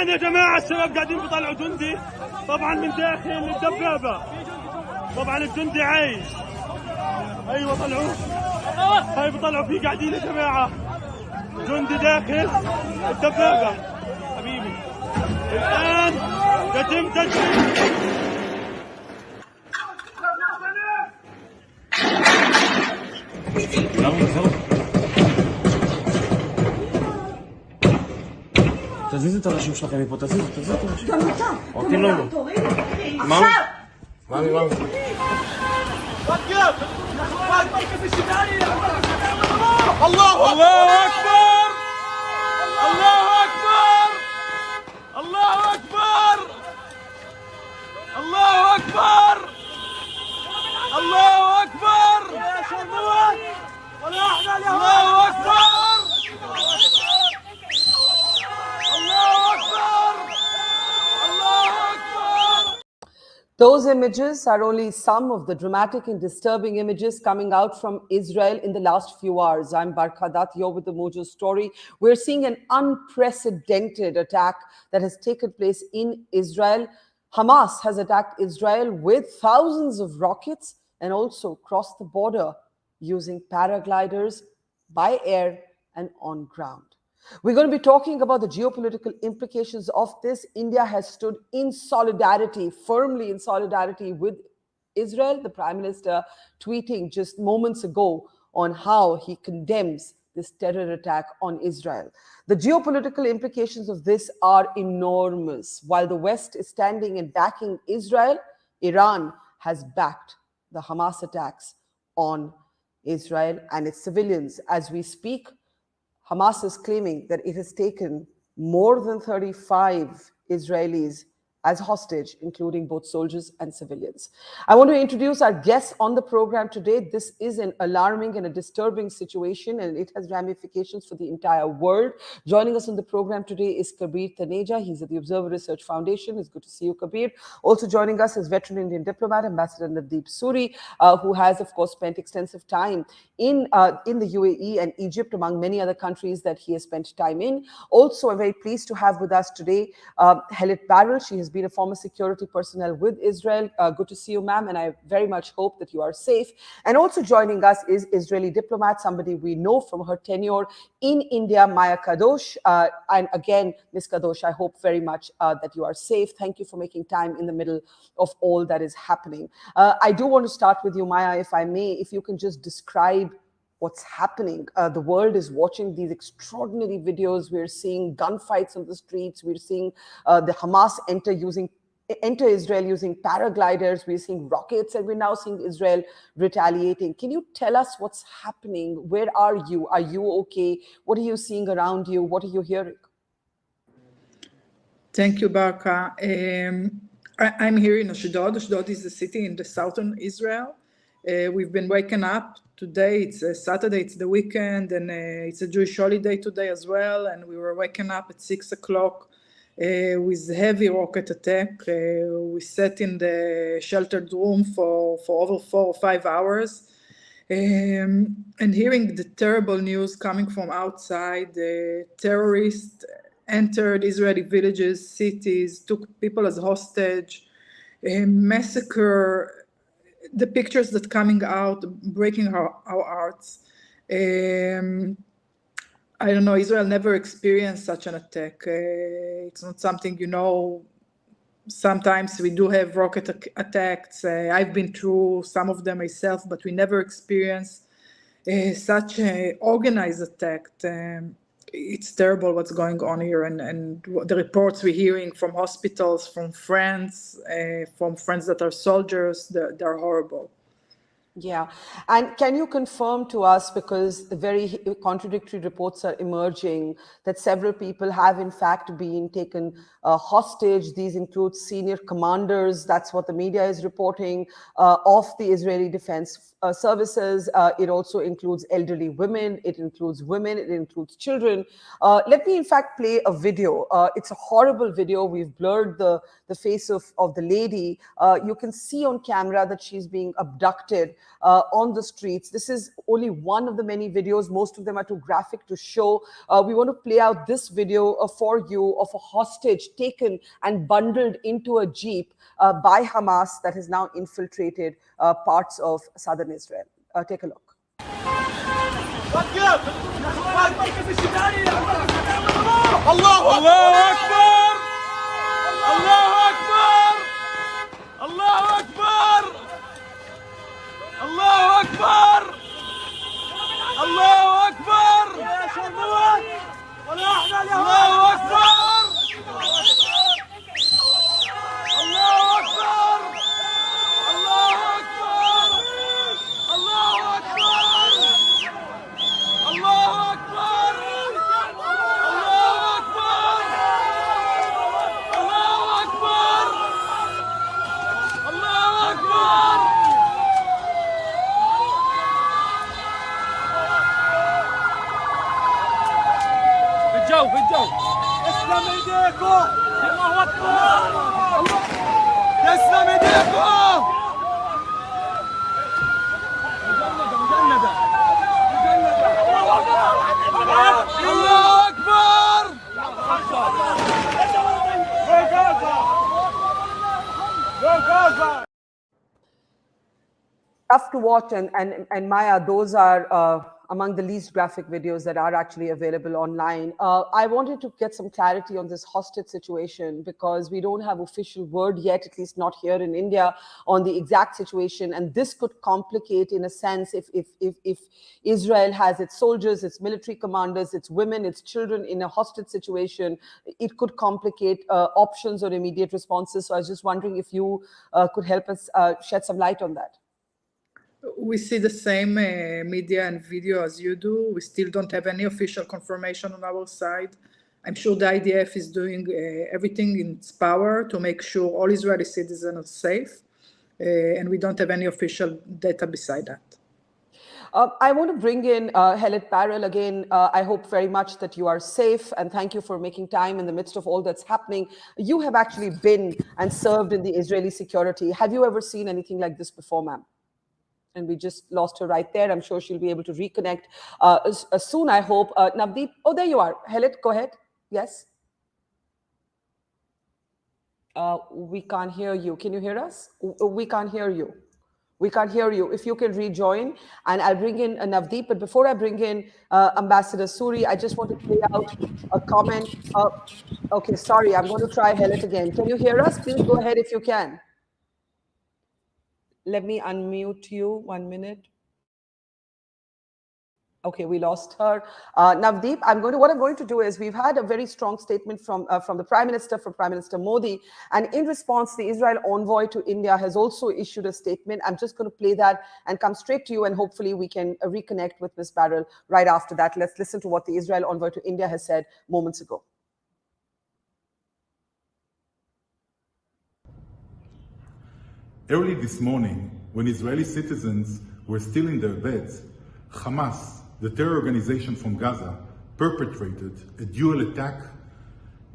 الآن يا جماعة الشباب قاعدين بيطلعوا جندي طبعا من داخل الدبابة. طبعا الجندي عايش. أيوة طلعوه. هاي بيطلعوا فيه قاعدين يا جماعة. جندي داخل الدبابة. حبيبي الآن يتم تجهيز. תזיז את הראשים שלכם מפה, תזיז את הראשים. גם אתה. אותי לא. עכשיו! מאמי. الله أكبر! الله أكبر! الله أكبر! الله أكبر! الله أكبر! الله أكبر! Those images are only some of the dramatic and disturbing images coming out from Israel in the last few hours. I'm Barkha Dutt, you're with the Mojo story. We're seeing an unprecedented attack that has taken place in Israel. Hamas has attacked Israel with thousands of rockets and also crossed the border using paragliders by air and on ground. We're going to be talking about the geopolitical implications of this. India has stood in solidarity, firmly in solidarity with Israel. The Prime Minister tweeting just moments ago on how he condemns this terror attack on Israel. The geopolitical implications of this are enormous. While the West is standing and backing Israel, Iran has backed the Hamas attacks on Israel and its civilians. As we speak, Hamas is claiming that it has taken more than 35 Israelis as hostage, including both soldiers and civilians. I want to introduce our guests on the program today. This is an alarming and a disturbing situation, and it has ramifications for the entire world. Joining us on the program today is Kabir Taneja. He's at the Observer Research Foundation. It's good to see you, Kabir. Also joining us is veteran Indian diplomat, Ambassador Navdeep Suri, who has, of course, spent extensive time in the UAE and Egypt, among many other countries that he has spent time in. Also, I'm very pleased to have with us today Helit Barel. She has been a former security personnel with Israel. Good to see you, ma'am, and I very much hope that you are safe. And also joining us is Israeli diplomat, somebody we know from her tenure in India, Maya Kadosh. And again, Ms. Kadosh, I hope very much that you are safe. Thank you for making time in the middle of all that is happening. I do want to start with you, Maya, if I may, if you can just describe what's happening. The world is watching these extraordinary videos. We're seeing gunfights on the streets. We're seeing the Hamas enter Israel using paragliders. We're seeing rockets, and we're now seeing Israel retaliating. Can you tell us what's happening? Where are you? Are you okay? What are you seeing around you? What are you hearing? Thank you, Barkha. I'm here in Ashdod. Ashdod is a city in the southern Israel. We've been waking up today. It's a Saturday, it's the weekend, and it's a Jewish holiday today as well. And we were waking up at 6 o'clock with heavy rocket attack. We sat in the sheltered room for over 4 or 5 hours. And hearing the terrible news coming from outside, terrorists entered Israeli villages, cities, took people as hostage, massacre. The pictures that coming out, breaking our hearts. I don't know, Israel never experienced such an attack. It's not something, sometimes we do have rocket attacks. I've been through some of them myself, but we never experienced such an organized attack. It's terrible what's going on here, and the reports we're hearing from hospitals, from friends that are soldiers, they're horrible. Yeah. And can you confirm to us, because very contradictory reports are emerging, that several people have in fact been taken hostage? These include senior commanders. That's what the media is reporting of the Israeli Defense Services. It also includes elderly women. It includes women. It includes children. Let me in fact play a video. It's a horrible video. We've blurred the face of the lady. You can see on camera that she's being abducted on the streets. This is only one of the many videos. Most of them are too graphic to show. We want to play out this video for you of a hostage taken and bundled into a jeep by Hamas that has now infiltrated parts of southern Israel. Take a look. الله أكبر الله أكبر الله أكبر الله أكبر الله أكبر الله أكبر في الجو تسلم ايديكم الله اكبر تسلم ايديكم مجندة الله اكبر Tough to watch, and Maya, those are among the least graphic videos that are actually available online. I wanted to get some clarity on this hostage situation because we don't have official word yet, at least not here in India, on the exact situation. And this could complicate, in a sense, if Israel has its soldiers, its military commanders, its women, its children in a hostage situation, it could complicate options or immediate responses. So I was just wondering if you could help us shed some light on that. We see the same media and video as you do. We still don't have any official confirmation on our side. I'm sure the IDF is doing everything in its power to make sure all Israeli citizens are safe, and we don't have any official data beside that. I want to bring in Helit Barel again. I hope very much that you are safe, and thank you for making time in the midst of all that's happening. You have actually been and served in the Israeli security. Have you ever seen anything like this before, ma'am? And we just lost her right there. I'm sure she'll be able to reconnect soon, I hope. Navdeep, oh, there you are. Helit, go ahead. Yes? We can't hear you. Can you hear us? We can't hear you. We can't hear you. If you can rejoin, and I'll bring in Navdeep. But before I bring in Ambassador Suri, I just want to play out a comment. Okay, sorry, I'm going to try Helit again. Can you hear us? Please go ahead if you can. Let me unmute you 1 minute. Okay, we lost her. Navdeep, what I'm going to do is, we've had a very strong statement from the Prime Minister, from Prime Minister Modi, and in response, the Israel envoy to India has also issued a statement. I'm just going to play that and come straight to you, and hopefully we can reconnect with Ms. Barel right after that. Let's listen to what the Israel envoy to India has said moments ago. Early this morning, when Israeli citizens were still in their beds, Hamas, the terror organization from Gaza, perpetrated a dual attack,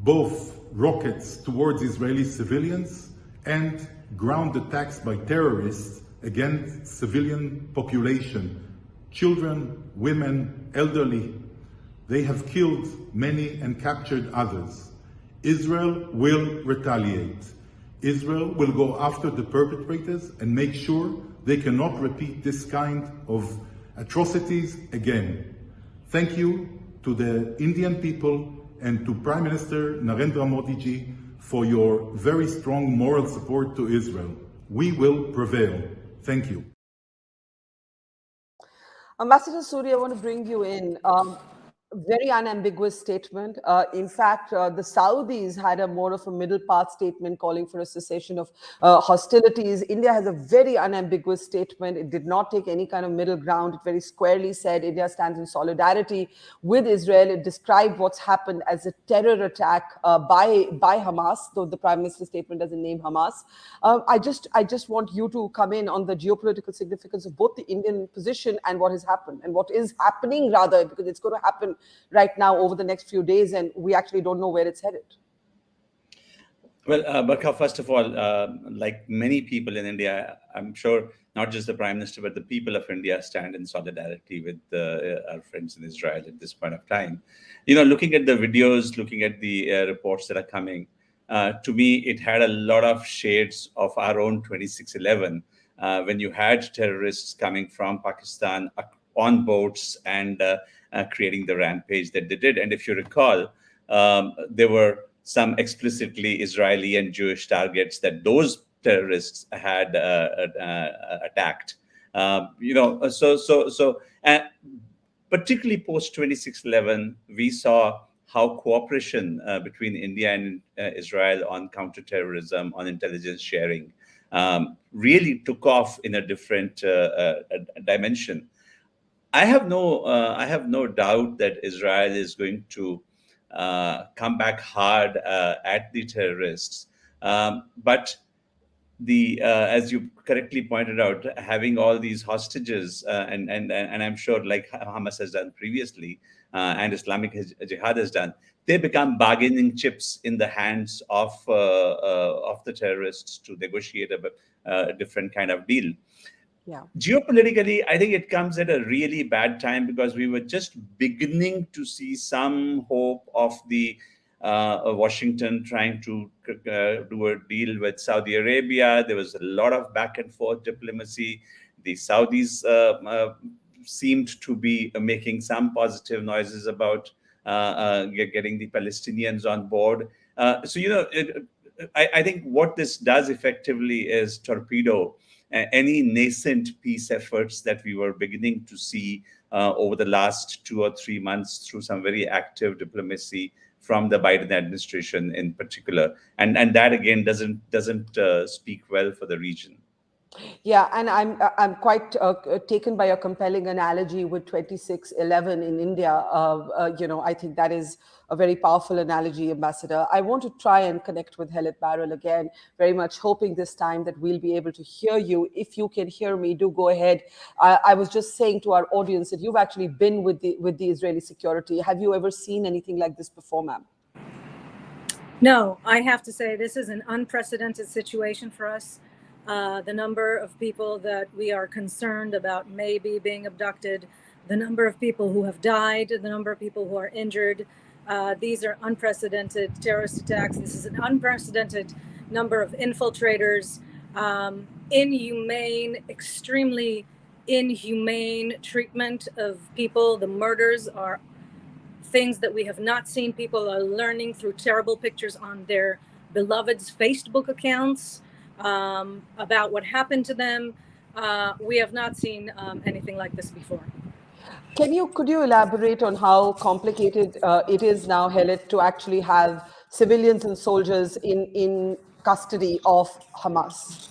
both rockets towards Israeli civilians and ground attacks by terrorists against civilian population, children, women, elderly. They have killed many and captured others. Israel will retaliate. Israel will go after the perpetrators and make sure they cannot repeat this kind of atrocities again. Thank you to the Indian people and to Prime Minister Narendra Modi ji for your very strong moral support to Israel. We will prevail. Thank you. Ambassador Suri, I want to bring you in. Very unambiguous statement. In fact, the Saudis had a more of a middle path statement calling for a cessation of hostilities. India has a very unambiguous statement. It did not take any kind of middle ground. It very squarely said India stands in solidarity with Israel. It described what's happened as a terror attack by Hamas, though the Prime Minister's statement doesn't name Hamas. I just want you to come in on the geopolitical significance of both the Indian position and what has happened, and what is happening, rather, because it's going to happen right now over the next few days, and we actually don't know where it's headed. Well, Barkha, first of all, like many people in India, I'm sure not just the Prime Minister, but the people of India stand in solidarity with our friends in Israel at this point of time. Looking at the videos, looking at the reports that are coming, to me, it had a lot of shades of our own 26/11, when you had terrorists coming from Pakistan on boats and creating the rampage that they did. And if you recall, there were some explicitly Israeli and Jewish targets that those terrorists had attacked. Particularly post 26/11, we saw how cooperation between India and Israel on counterterrorism, on intelligence sharing, really took off in a different dimension. I have no doubt that Israel is going to come back hard at the terrorists, but as you correctly pointed out, having all these hostages, and I'm sure, like Hamas has done previously, and Islamic Jihad has done, they become bargaining chips in the hands of the terrorists to negotiate a different kind of deal. Yeah. Geopolitically, I think it comes at a really bad time, because we were just beginning to see some hope of the Washington trying to do a deal with Saudi Arabia. There was a lot of back and forth diplomacy. The Saudis seemed to be making some positive noises about getting the Palestinians on board. I think what this does effectively is torpedo any nascent peace efforts that we were beginning to see over the last 2 or 3 months through some very active diplomacy from the Biden administration in particular, and that again doesn't speak well for the region. Yeah, and I'm quite taken by your compelling analogy with 26/11 in India. I think that is a very powerful analogy, Ambassador. I want to try and connect with Helit Barel again, very much hoping this time that we'll be able to hear you. If you can hear me, do go ahead. I was just saying to our audience that you've actually been with the Israeli security. Have you ever seen anything like this before, ma'am? No, I have to say this is an unprecedented situation for us. The number of people that we are concerned about maybe being abducted, the number of people who have died, the number of people who are injured. These are unprecedented terrorist attacks. This is an unprecedented number of infiltrators, inhumane, extremely inhumane treatment of people. The murders are things that we have not seen. People are learning through terrible pictures on their beloved's Facebook accounts about what happened to them. We have not seen anything like this before. Could you elaborate on how complicated it is now, Helit, to actually have civilians and soldiers in custody of Hamas?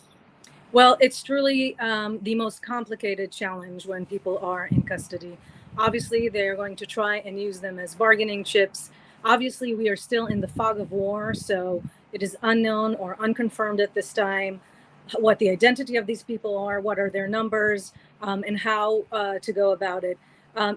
Well, it's truly the most complicated challenge when people are in custody. Obviously, they're going to try and use them as bargaining chips. Obviously, we are still in the fog of war, so it is unknown or unconfirmed at this time what the identity of these people are, what are their numbers, and how to go about it.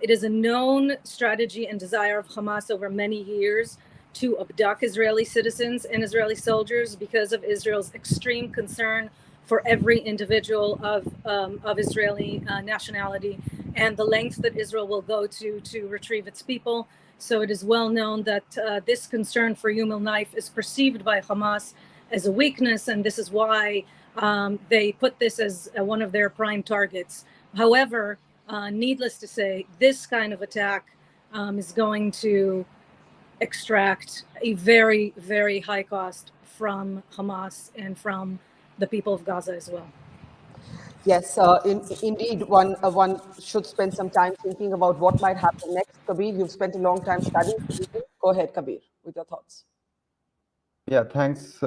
It is a known strategy and desire of Hamas over many years to abduct Israeli citizens and Israeli soldiers because of Israel's extreme concern for every individual of Israeli nationality and the lengths that Israel will go to retrieve its people. So it is well known that this concern for human life is perceived by Hamas as a weakness, and this is why they put this as one of their prime targets. However, needless to say, this kind of attack is going to extract a very, very high cost from Hamas and from the people of Gaza as well. Yes, indeed, one should spend some time thinking about what might happen next. Kabir, you've spent a long time studying. Go ahead, Kabir, with your thoughts. Yeah, thanks,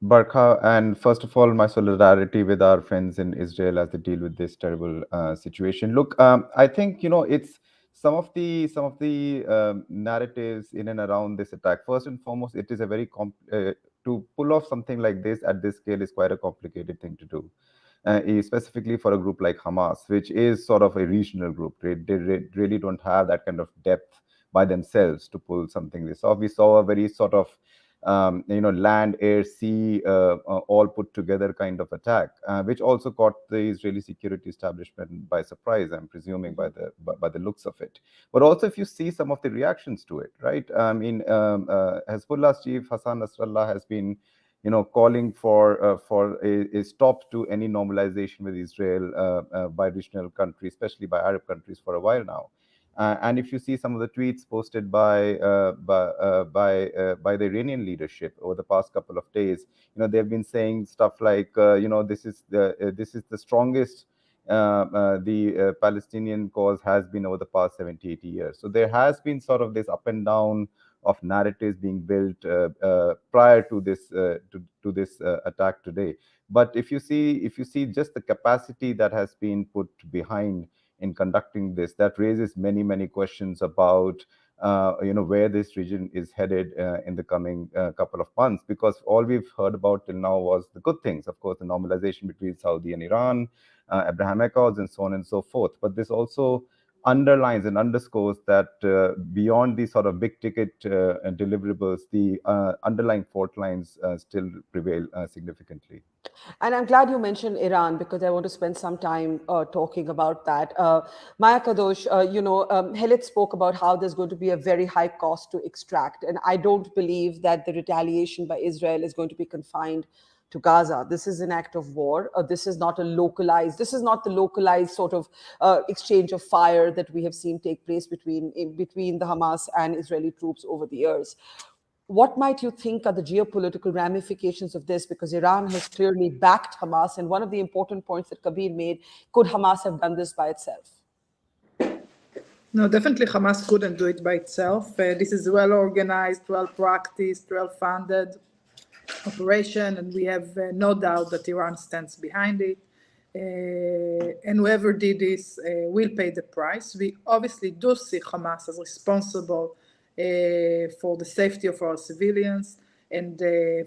Barkha. And first of all, my solidarity with our friends in Israel as they deal with this terrible situation. Look, I think, it's some of the narratives in and around this attack. First and foremost, it is a very to pull off something like this at this scale is quite a complicated thing to do. Specifically for a group like Hamas, which is sort of a regional group. They really don't have that kind of depth by themselves to pull something this off. We saw a very sort of land, air, sea, all put together kind of attack, which also caught the Israeli security establishment by surprise, I'm presuming, by the looks of it. But also, if you see some of the reactions to it, right? I mean, Hezbollah's chief Hassan Nasrallah has been, calling for a stop to any normalization with Israel by regional countries, especially by Arab countries, for a while now. And if you see some of the tweets posted by the Iranian leadership over the past couple of days, they've been saying stuff like, this is the strongest the Palestinian cause has been over the past 70, 80 years. So there has been sort of this up and down of narratives being built prior to this attack today. But if you see just the capacity that has been put behind in conducting this, that raises many questions about where this region is headed in the coming couple of months, because all we've heard about till now was the good things, of course, the normalization between Saudi and Iran, Abraham Accords, and so on and so forth. But this also underlines and underscores that beyond these sort of big ticket deliverables, the underlying fault lines still prevail significantly. And I'm glad you mentioned Iran, because I want to spend some time talking about that. Maya Kadosh, Helit spoke about how there's going to be a very high cost to extract. And I don't believe that the retaliation by Israel is going to be confined to Gaza. This is an act of war. This is not the localized sort of exchange of fire that we have seen take place between the Hamas and Israeli troops over the years. What might you think are the geopolitical ramifications of this? Because Iran has clearly backed Hamas. And one of the important points that Kabir made, could Hamas have done this by itself? No, definitely Hamas couldn't do it by itself. This is well organized, well practiced, well funded operation, and we have no doubt that Iran stands behind it. And whoever did this will pay the price. We obviously do see Hamas as responsible for the safety of our civilians and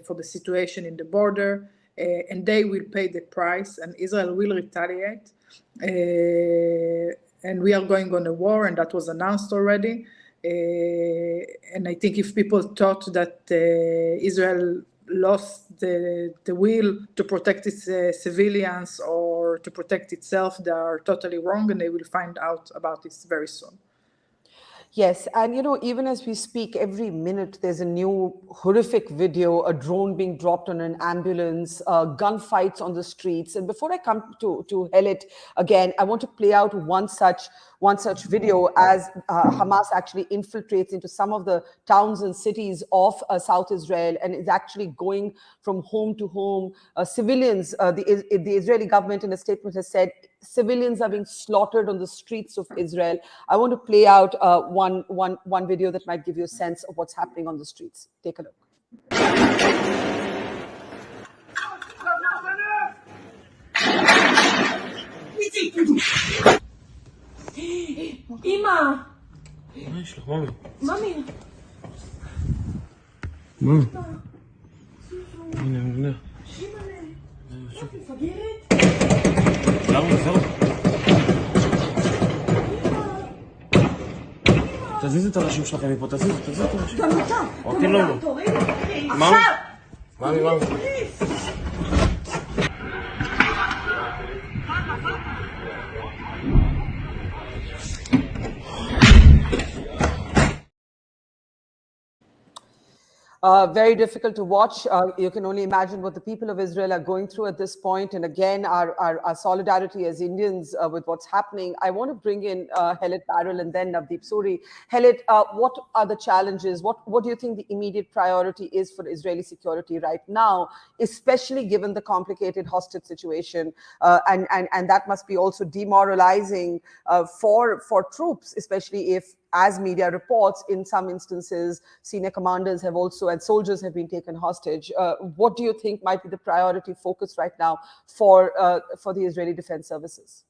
for the situation in the border, and they will pay the price, and Israel will retaliate. And we are going on a war, and that was announced already. And I think if people thought that Israel lost the will to protect its civilians or to protect itself, they are totally wrong, and they will find out about this very soon. Yes, and even as we speak, every minute there's a new horrific video, a drone being dropped on an ambulance, gunfights on the streets. And before I come to Helit again, I want to play out one such video as Hamas actually infiltrates into some of the towns and cities of South Israel and is actually going from home to home. Civilians, the Israeli government in a statement has said civilians are being slaughtered on the streets of Israel. I want to play out one video that might give you a sense of what's happening on the streets. Take a look. Ima! Mommy! הנה. מפגרת? זהו. תזיז את הראשים שלכם מפה, תזיז את הראשים. גם אתה. אוקיי, לא. עכשיו! מאמי. Very difficult to watch. You can only imagine what the people of Israel are going through at this point. And again, our solidarity as Indians with what's happening. I want to bring in Helit, Barel, and then Navdeep, Suri. Helit, what are the challenges? What do you think the immediate priority is for Israeli security right now, especially given the complicated hostage situation? And that must be also demoralizing for troops, especially if, as media reports, in some instances, senior commanders have also, and soldiers have been taken hostage. What do you think might be the priority focus right now for the Israeli Defense Services?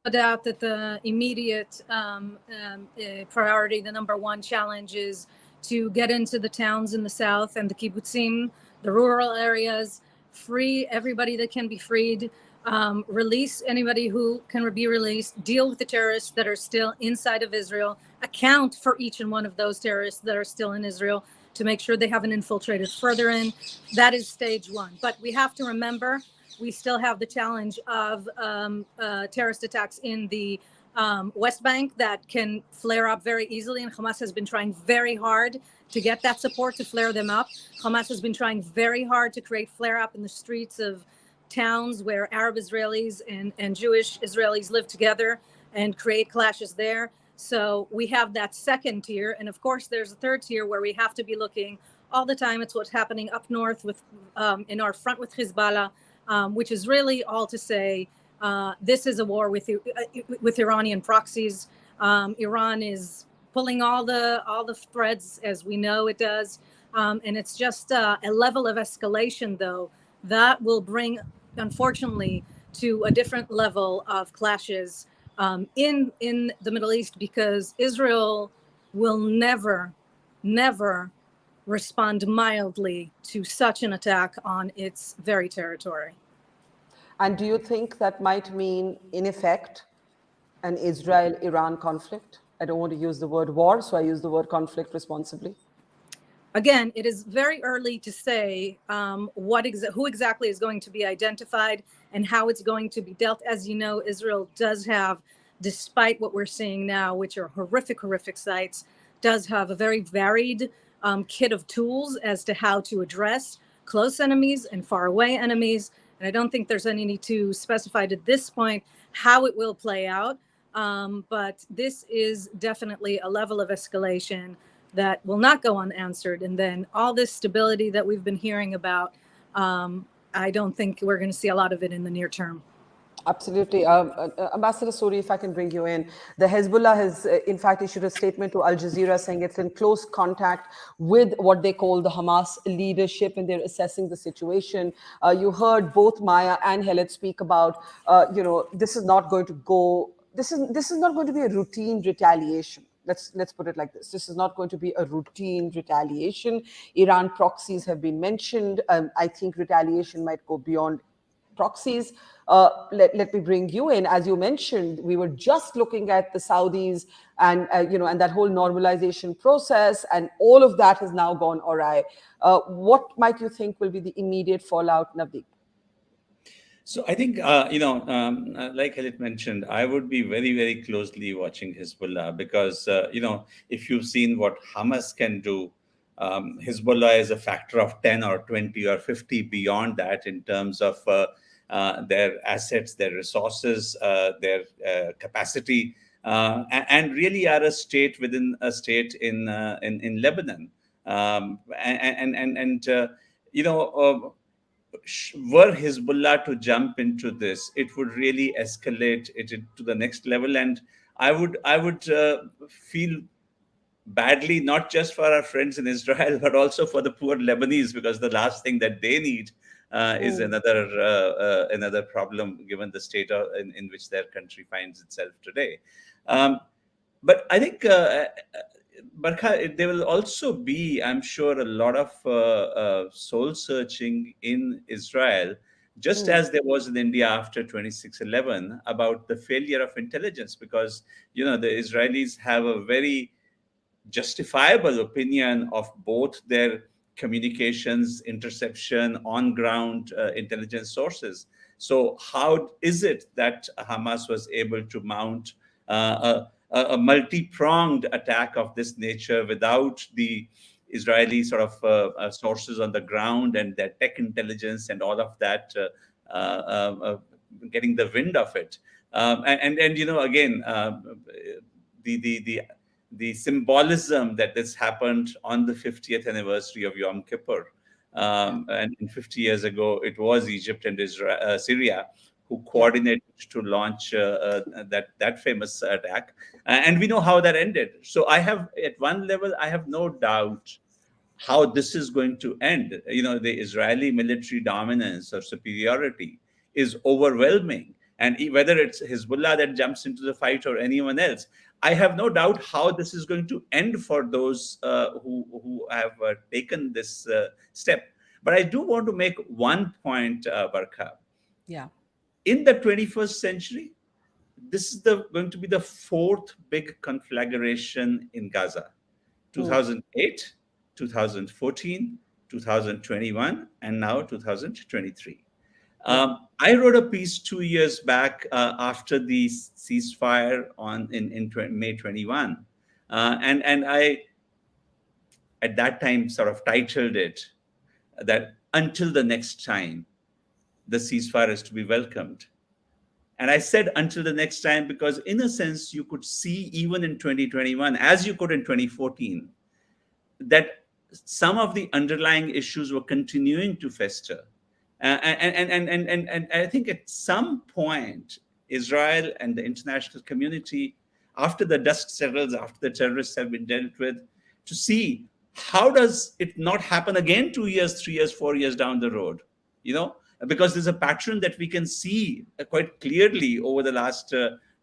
No doubt that the immediate priority, the number one challenge, is to get into the towns in the south and the kibbutzim, the rural areas, free everybody that can be freed. release anybody who can be released, deal with the terrorists that are still inside of Israel, account for each and one of those terrorists that are still in Israel to make sure they haven't infiltrated further in. That is stage one. But we have to remember, we still have the challenge of terrorist attacks in the West Bank that can flare up very easily. And Hamas has been trying very hard to get that support to flare them up. Hamas has been trying very hard to create flare up in the streets of towns where Arab Israelis and Jewish Israelis live together and create clashes there. So we have that second tier. And of course, there's a third tier where we have to be looking all the time. It's what's happening up north with in our front with Hezbollah, which is really all to say this is a war with Iranian proxies. Iran is pulling all the threads, as we know it does. And it's just a level of escalation, though, that will bring, unfortunately, to a different level of clashes in the Middle East, because Israel will never respond mildly to such an attack on its very territory. And do you think that might mean, in effect, an Israel-Iran conflict? I don't want to use the word war, so I use the word conflict responsibly. Again, it is very early to say who exactly is going to be identified and how it's going to be dealt. As you know, Israel does have, despite what we're seeing now, which are horrific sites, does have a very varied kit of tools as to how to address close enemies and far away enemies. And I don't think there's any need to specify at this point how it will play out. But this is definitely a level of escalation that will not go unanswered. And then all this stability that we've been hearing about, I don't think we're going to see a lot of it in the near term. Absolutely. Ambassador Suri, if I can bring you in. The Hezbollah has, in fact, issued a statement to Al Jazeera saying it's in close contact with what they call the Hamas leadership, and they're assessing the situation. You heard both Maya and Helit speak about, this is not going to go, this is not going to be a routine retaliation. Let's put it like this. This is not going to be a routine retaliation. Iran proxies have been mentioned. I think retaliation might go beyond proxies. Let me bring you in. As you mentioned, we were just looking at the Saudis and and that whole normalization process, and all of that has now gone awry. What might you think will be the immediate fallout, Navdeep? So I think, like Helit mentioned, I would be very closely watching Hezbollah because, if you've seen what Hamas can do, Hezbollah is a factor of 10 or 20 or 50 beyond that in terms of their assets, their resources, their capacity, and really are a state within a state in Lebanon. Were Hezbollah to jump into this, it would really escalate it to the next level, and I would feel badly, not just for our friends in Israel, but also for the poor Lebanese, because the last thing that they need is another problem, given the state in which their country finds itself today. But I think, Barkha, there will also be, I'm sure, a lot of soul searching in Israel, just as there was in India after 26/11, about the failure of intelligence, because the Israelis have a very justifiable opinion of both their communications, interception, on-ground intelligence sources. So how is it that Hamas was able to mount a multi-pronged attack of this nature without the Israeli sort of sources on the ground and their tech intelligence and all of that getting the wind of it? Again, the symbolism that this happened on the 50th anniversary of Yom Kippur. And 50 years ago, it was Egypt and Syria who coordinated to launch that famous attack. And we know how that ended. So at one level, I have no doubt how this is going to end. The Israeli military dominance or superiority is overwhelming. And whether it's Hezbollah that jumps into the fight or anyone else, I have no doubt how this is going to end for those who have taken this step. But I do want to make one point, Barkha. Yeah. in the 21st century, this is going to be the fourth big conflagration in Gaza. 2008, 2014, 2021, and now 2023. I wrote a piece 2 years back after the ceasefire in May 21, and I at that time sort of titled it that until the next time, the ceasefire is to be welcomed. And I said until the next time because, in a sense, you could see even in 2021, as you could in 2014, that some of the underlying issues were continuing to fester. And I think at some point, Israel and the international community, after the dust settles, after the terrorists have been dealt with, to see how does it not happen again 2 years, 3 years, 4 years down the road, because there's a pattern that we can see quite clearly over the last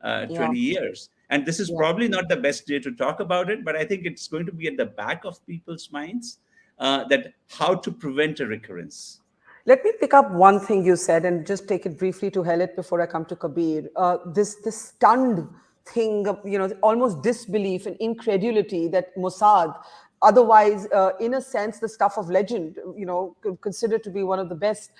20 years. And this is probably not the best day to talk about it, but I think it's going to be at the back of people's minds that how to prevent a recurrence. Let me pick up one thing you said and just take it briefly to Helit before I come to Kabir. This stunned thing of, almost disbelief and incredulity that Mossad, otherwise, in a sense, the stuff of legend, considered to be one of the best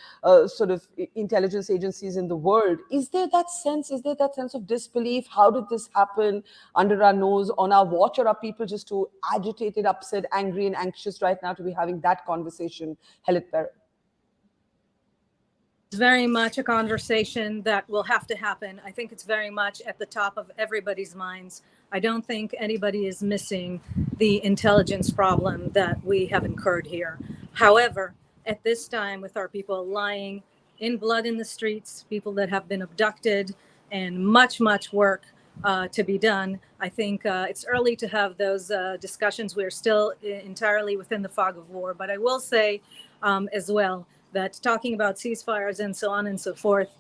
sort of intelligence agencies in the world. Is there that sense of disbelief? How did this happen under our nose, on our watch? Or are people just too agitated, upset, angry, and anxious right now to be having that conversation? Helit Barel. It's very much a conversation that will have to happen. I think it's very much at the top of everybody's minds. I don't think anybody is missing the intelligence problem that we have incurred here. However, at this time, with our people lying in blood in the streets, people that have been abducted, and much, much work to be done, I think it's early to have those discussions. We're still entirely within the fog of war. But I will say as well, that talking about ceasefires and so on and so forth,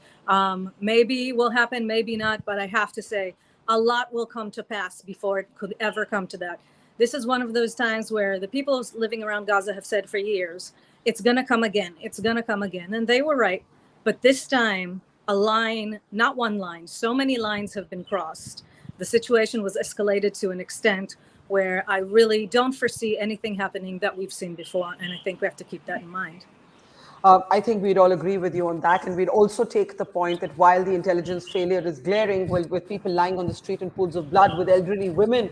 maybe will happen, maybe not, but I have to say a lot will come to pass before it could ever come to that. This is one of those times where the people living around Gaza have said for years, it's going to come again, it's going to come again. And they were right. But this time, a line, not one line, so many lines have been crossed. The situation was escalated to an extent where I really don't foresee anything happening that we've seen before. And I think we have to keep that in mind. I think we'd all agree with you on that. And we'd also take the point that while the intelligence failure is glaring, with people lying on the street in pools of blood, with elderly women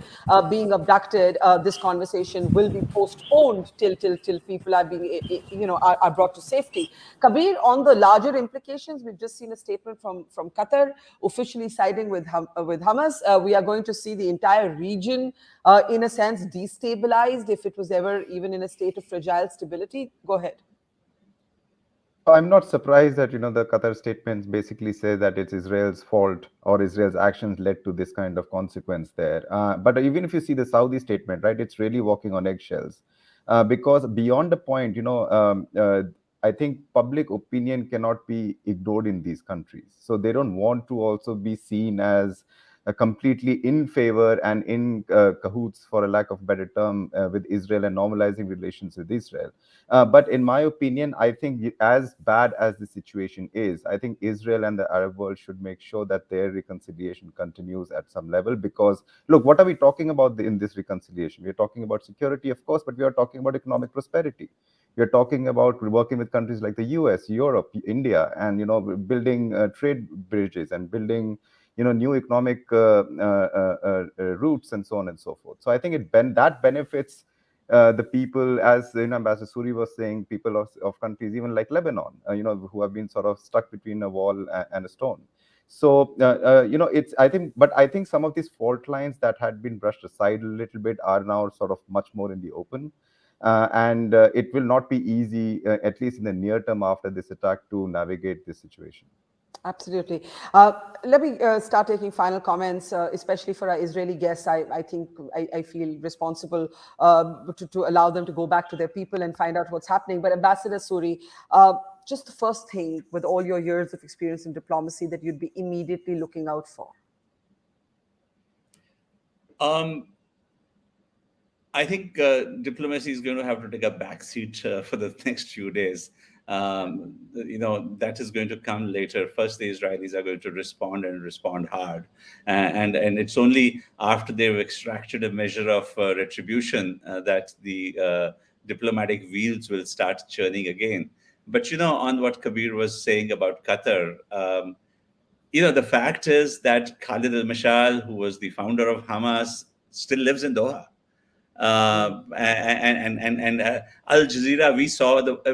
being abducted, this conversation will be postponed till people are being, are brought to safety. Kabir, on the larger implications, we've just seen a statement from Qatar, officially siding with Hamas. We are going to see the entire region, in a sense, destabilized if it was ever even in a state of fragile stability. Go ahead. I'm not surprised that, the Qatar statements basically say that it's Israel's fault or Israel's actions led to this kind of consequence there. But even if you see the Saudi statement, right, it's really walking on eggshells. Because beyond the point, I think public opinion cannot be ignored in these countries. So they don't want to also be seen as completely in favor and in cahoots, for a lack of a better term, with Israel and normalizing relations with Israel. But in my opinion, I think as bad as the situation is, I think Israel and the Arab world should make sure that their reconciliation continues at some level. Because, look, what are we talking about in this reconciliation? We're talking about security, of course, but we are talking about economic prosperity. We're talking about working with countries like the US, Europe, India, and, building trade bridges and building new economic routes and so on and so forth. So I think that benefits the people, as Ambassador Suri was saying, people of countries even like Lebanon, who have been sort of stuck between a wall and a stone. So I think some of these fault lines that had been brushed aside a little bit are now sort of much more in the open. And it will not be easy, at least in the near term after this attack, to navigate this situation. Absolutely. Let me start taking final comments, especially for our Israeli guests. I think I feel responsible to allow them to go back to their people and find out what's happening. But Ambassador Suri, just the first thing with all your years of experience in diplomacy that you'd be immediately looking out for? I think diplomacy is going to have to take a backseat for the next few days. that is going to come later. First, the Israelis are going to respond and respond hard. And it's only after they've extracted a measure of retribution that the diplomatic wheels will start churning again. But, on what Kabir was saying about Qatar, the fact is that Khalid al-Mashal, who was the founder of Hamas, still lives in Doha. And Al Jazeera,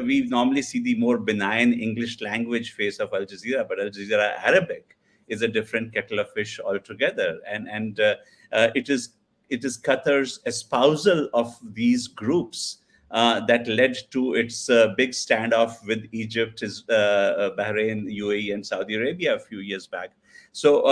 we normally see the more benign English language face of Al Jazeera, but Al Jazeera Arabic is a different kettle of fish altogether. And it is Qatar's espousal of these groups that led to its big standoff with Egypt, Bahrain, UAE, and Saudi Arabia a few years back. So,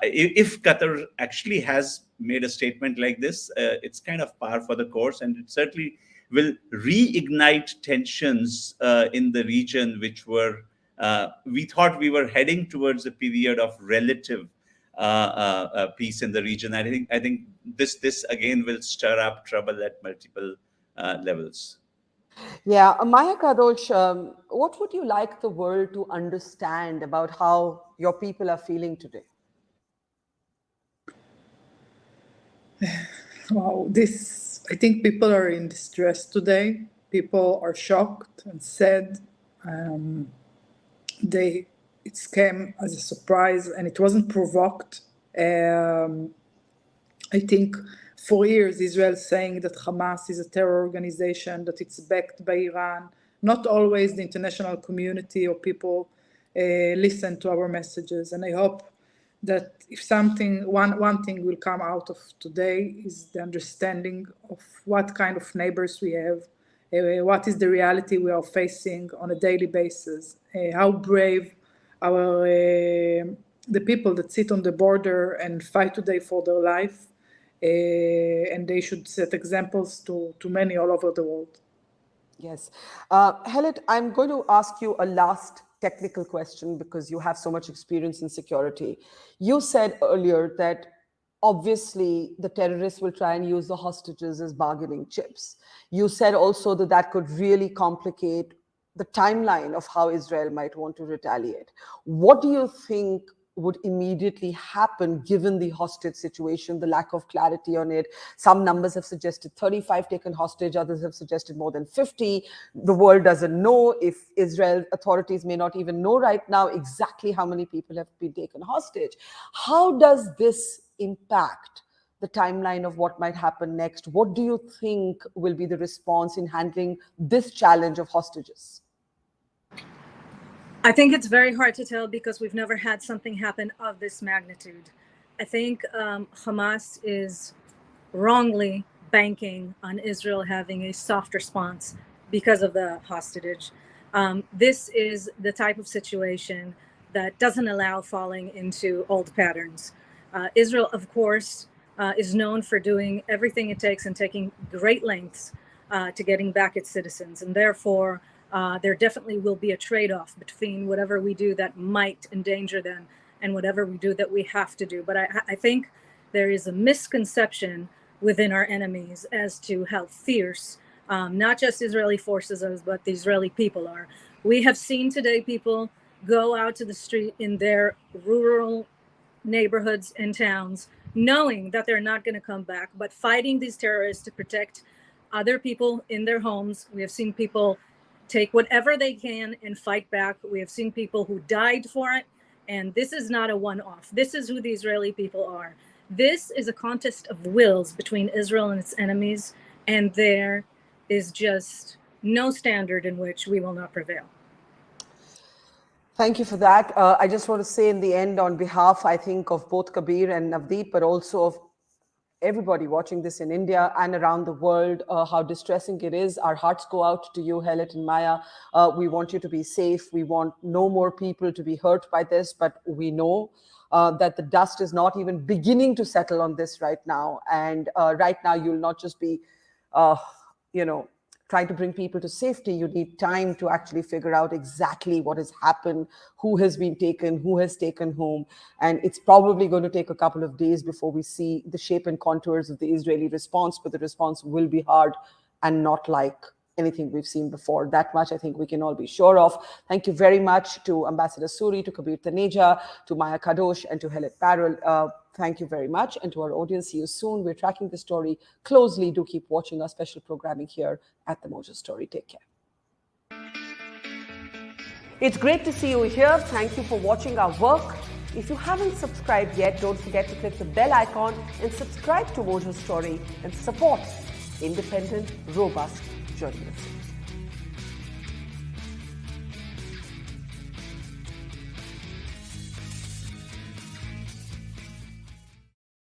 if Qatar actually has made a statement like this, it's kind of par for the course, and it certainly will reignite tensions in the region, which we thought we were heading towards a period of relative peace in the region. I think this again will stir up trouble at multiple levels. Yeah, Maya Kadosh, what would you like the world to understand about how your people are feeling today? Wow, I think people are in distress today. People are shocked and sad. It came as a surprise and it wasn't provoked. I think for years, Israel saying that Hamas is a terror organization, that it's backed by Iran. Not always the international community or people listen to our messages. And I hope that if one thing will come out of today is the understanding of what kind of neighbors we have, what is the reality we are facing on a daily basis, how brave the people that sit on the border and fight today for their life, and they should set examples to many all over the world. Yes. Helit, I'm going to ask you a last technical question because you have so much experience in security. You said earlier that obviously the terrorists will try and use the hostages as bargaining chips. You said also that could really complicate the timeline of how Israel might want to retaliate. What do you think would immediately happen given the hostage situation, the lack of clarity on it? Some numbers have suggested 35 taken hostage, others have suggested more than 50. The world doesn't know. If Israel authorities may not even know right now exactly how many people have been taken hostage. How does this impact the timeline of what might happen next? What do you think will be the response in handling this challenge of hostages? I think it's very hard to tell because we've never had something happen of this magnitude. I think Hamas is wrongly banking on Israel having a soft response because of the hostage. This is the type of situation that doesn't allow falling into old patterns. Israel, of course, is known for doing everything it takes and taking great lengths to getting back its citizens. And therefore, there definitely will be a trade-off between whatever we do that might endanger them and whatever we do that we have to do. But I think there is a misconception within our enemies as to how fierce not just Israeli forces are, but the Israeli people are. We have seen today people go out to the street in their rural neighborhoods and towns, knowing that they're not going to come back, but fighting these terrorists to protect other people in their homes. We have seen people take whatever they can and fight back. We have seen people who died for it. And this is not a one-off. This is who the Israeli people are. This is a contest of wills between Israel and its enemies. And there is just no standard in which we will not prevail. Thank you for that. I just want to say in the end, on behalf, I think, of both Kabir and Navdeep, but also of everybody watching this in India and around the world, how distressing it is. Our hearts go out to you, Helit and Maya. We want you to be safe. We want no more people to be hurt by this, but we know that the dust is not even beginning to settle on this right now. And right now, you'll not just be, trying to bring people to safety. You need time to actually figure out exactly what has happened, who has been taken, who has taken whom. And it's probably going to take a couple of days before we see the shape and contours of the Israeli response, but the response will be hard and not like anything we've seen before. That much I think we can all be sure of. Thank you very much to Ambassador Suri, to Kabir Taneja, to Maya Kadosh, and to Helit Barel. Thank you very much. And to our audience, see you soon. We're tracking the story closely. Do keep watching our special programming here at the Mojo Story. Take care. It's great to see you here. Thank you for watching our work. If you haven't subscribed yet, don't forget to click the bell icon and subscribe to Mojo Story and support independent, robust journalism.